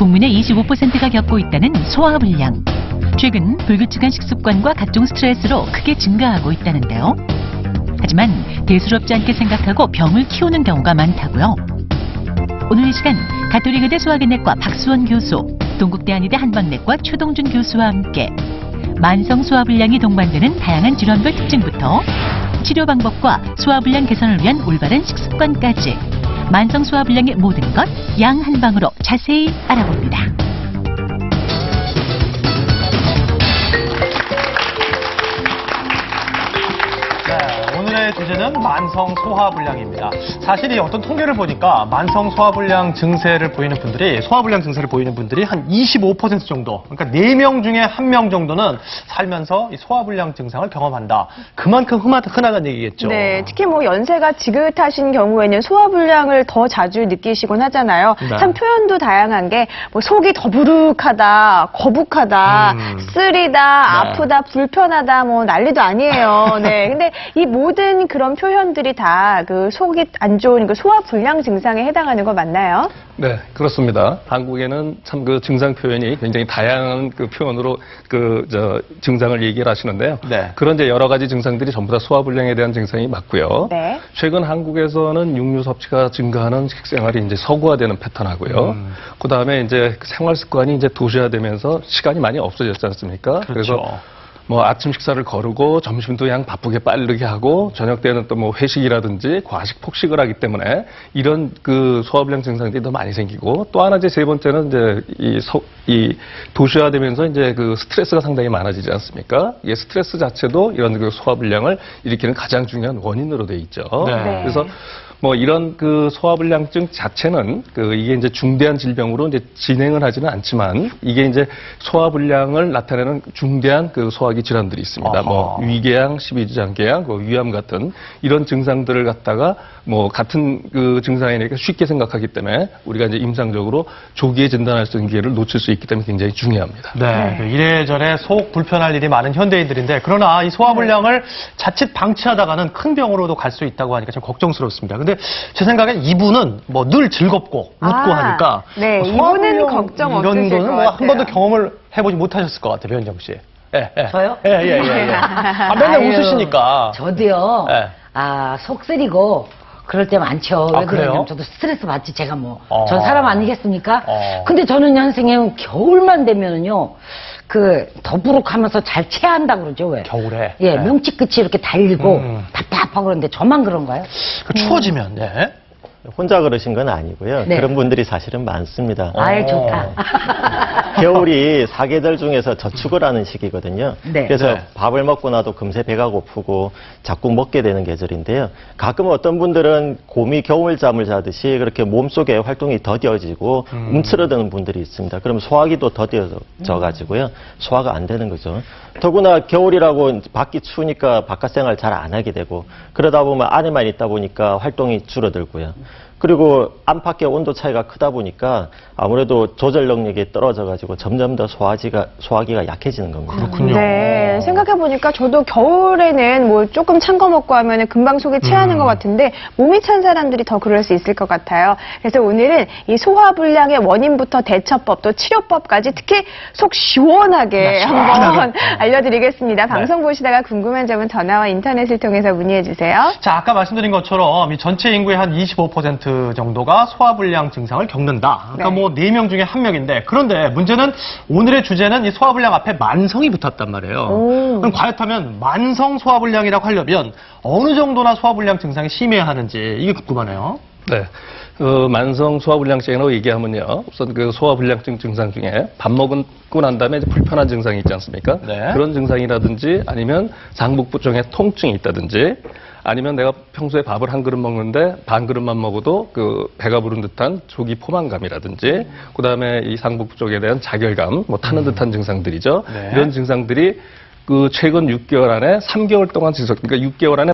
국민의 25%가 겪고 있다는 소화불량. 최근 불규칙한 식습관과 각종 스트레스로 크게 증가하고 있다는데요. 하지만 대수롭지 않게 생각하고 병을 키우는 경우가 많다고요. 오늘 이 시간 가톨릭의대 소화기내과 박수원 교수, 동국대 한의대 한방내과 최동준 교수와 함께 만성 소화불량이 동반되는 다양한 질환별 특징부터 치료 방법과 소화불량 개선을 위한 올바른 식습관까지 만성 소화불량의 모든 것 양 한방으로 자세히 알아봅니다. 오늘의 주제는 만성 소화불량입니다. 사실 이 어떤 통계를 보니까 만성 소화불량 증세를 보이는 분들이 한 25% 정도, 그러니까 4명 중에 1명 정도는 살면서 이 소화불량 증상을 경험한다. 그만큼 흔하다는 얘기겠죠. 네, 특히 뭐 연세가 지긋하신 경우에는 소화불량을 더 자주 느끼시곤 하잖아요. 네. 참 표현도 다양한 게 뭐 속이 더부룩하다, 거북하다, 쓰리다, 네. 아프다, 불편하다, 뭐 난리도 아니에요. 네, 근데 이 모든 그런 표현들이 다 그 속이 안 좋은 그 소화불량 증상에 해당하는 거 맞나요? 네, 그렇습니다. 한국에는 참 그 증상 표현이 굉장히 다양한 그 표현으로 증상을 얘기를 하시는데요. 네. 그런 이제 여러 가지 증상들이 전부 다 소화불량에 대한 증상이 맞고요. 네. 최근 한국에서는 육류 섭취가 증가하는 식생활이 이제 서구화되는 패턴하고요. 그 다음에 이제 생활 습관이 이제 도시화되면서 시간이 많이 없어졌지 않습니까? 그렇죠. 그래서 뭐 아침 식사를 거르고 점심도 그냥 바쁘게 빠르게 하고 저녁 때는 또 뭐 회식이라든지 과식 폭식을 하기 때문에 이런 그 소화불량 증상들이 더 많이 생기고 또 하나 이제 세 번째는 이제 이 도시화되면서 이제 그 스트레스가 상당히 많아지지 않습니까? 이 스트레스 자체도 이런 그 소화불량을 일으키는 가장 중요한 원인으로 돼 있죠. 네. 그래서 뭐 이런 그 소화불량증 자체는 이게 이제 중대한 질병으로 이제 진행을 하지는 않지만 이게 이제 소화불량을 나타내는 중대한 그 소화기 질환들이 있습니다. 뭐 위궤양, 십이지장궤양, 위암 같은 이런 증상들을 갖다가 뭐 같은 그 증상이니까 쉽게 생각하기 때문에 우리가 이제 임상적으로 조기에 진단할 수 있는 기회를 놓칠 수 있기 때문에 굉장히 중요합니다. 네, 그 이래저래 속 불편할 일이 많은 현대인들인데 그러나 이 소화불량을 자칫 방치하다가는 큰 병으로도 갈 수 있다고 하니까 좀 걱정스럽습니다. 근데 제 생각엔 이분은 뭐 늘 즐겁고 웃고 하니까 네, 뭐 이분은 소화불량 걱정 이런 없으실 거는 것 뭐 한 같아요. 번도 경험을 해보지 못하셨을 것 같아요, 변정 씨. 예, 예. 저요? 예. 아, 맨날 아유, 웃으시니까. 저도요. 예. 속 쓰리고 그럴 때 많죠. 아, 왜 그래요? 그러냐면 저도 스트레스 받지 제가 뭐. 어. 전 사람 아니겠습니까? 어. 근데 저는 선생님 겨울만 되면은요. 그 더부룩하면서 잘 체한다 그러죠. 왜? 겨울에. 예, 네. 명치 끝이 이렇게 달리고 답답하고 그러는데 저만 그런가요? 그 추워지면, 예. 혼자 그러신 건 아니고요. 네. 그런 분들이 사실은 많습니다. 아유 좋다. 겨울이 사계절 중에서 저축을 하는 시기거든요. 네. 그래서 네. 밥을 먹고 나도 금세 배가 고프고 자꾸 먹게 되는 계절인데요. 가끔 어떤 분들은 곰이 겨울잠을 자듯이 그렇게 몸속에 활동이 더뎌지고 움츠러드는 분들이 있습니다. 그럼 소화기도 더뎌져 가지고요. 소화가 안 되는 거죠. 더구나 겨울이라고 밖이 추우니까 바깥 생활 잘 안 하게 되고 그러다 보면 안에만 있다 보니까 활동이 줄어들고요. 그리고 안팎의 온도 차이가 크다 보니까 아무래도 조절 능력이 떨어져가지고 점점 더 소화기가 약해지는 겁니다. 그렇군요. 네, 생각해보니까 저도 겨울에는 뭐 조금 찬 거 먹고 하면 금방 속이 체하는 것 같은데 몸이 찬 사람들이 더 그럴 수 있을 것 같아요. 그래서 오늘은 이 소화불량의 원인부터 대처법 또 치료법까지 특히 속 시원하게 한번 알려드리겠습니다. 방송 보시다가 궁금한 점은 전화와 인터넷을 통해서 문의해주세요. 자, 아까 말씀드린 것처럼 이 전체 인구의 한 25% 정도가 소화불량 증상을 겪는다. 그러니까 네. 뭐 4명 중에 1명인데 그런데 문제는 오늘의 주제는 이 소화불량 앞에 만성이 붙었단 말이에요. 그럼 과연 만성 소화불량이라고 하려면 어느 정도나 소화불량 증상이 심해야 하는지 이게 궁금하네요. 네. 만성 소화불량증이라고 얘기하면요. 우선 그 소화불량증 증상 중에 밥 먹고 난 다음에 이제 불편한 증상이 있지 않습니까? 네. 그런 증상이라든지 아니면 장복부 쪽에 통증이 있다든지 아니면 내가 평소에 밥을 한 그릇 먹는데 반 그릇만 먹어도 그 배가 부른 듯한 조기 포만감이라든지 그다음에 이 상복부 쪽에 대한 자결감, 뭐 타는 듯한 증상들이죠. 네. 이런 증상들이 그 최근 6개월 안에 3개월 동안 지속, 그러니까 6개월 안에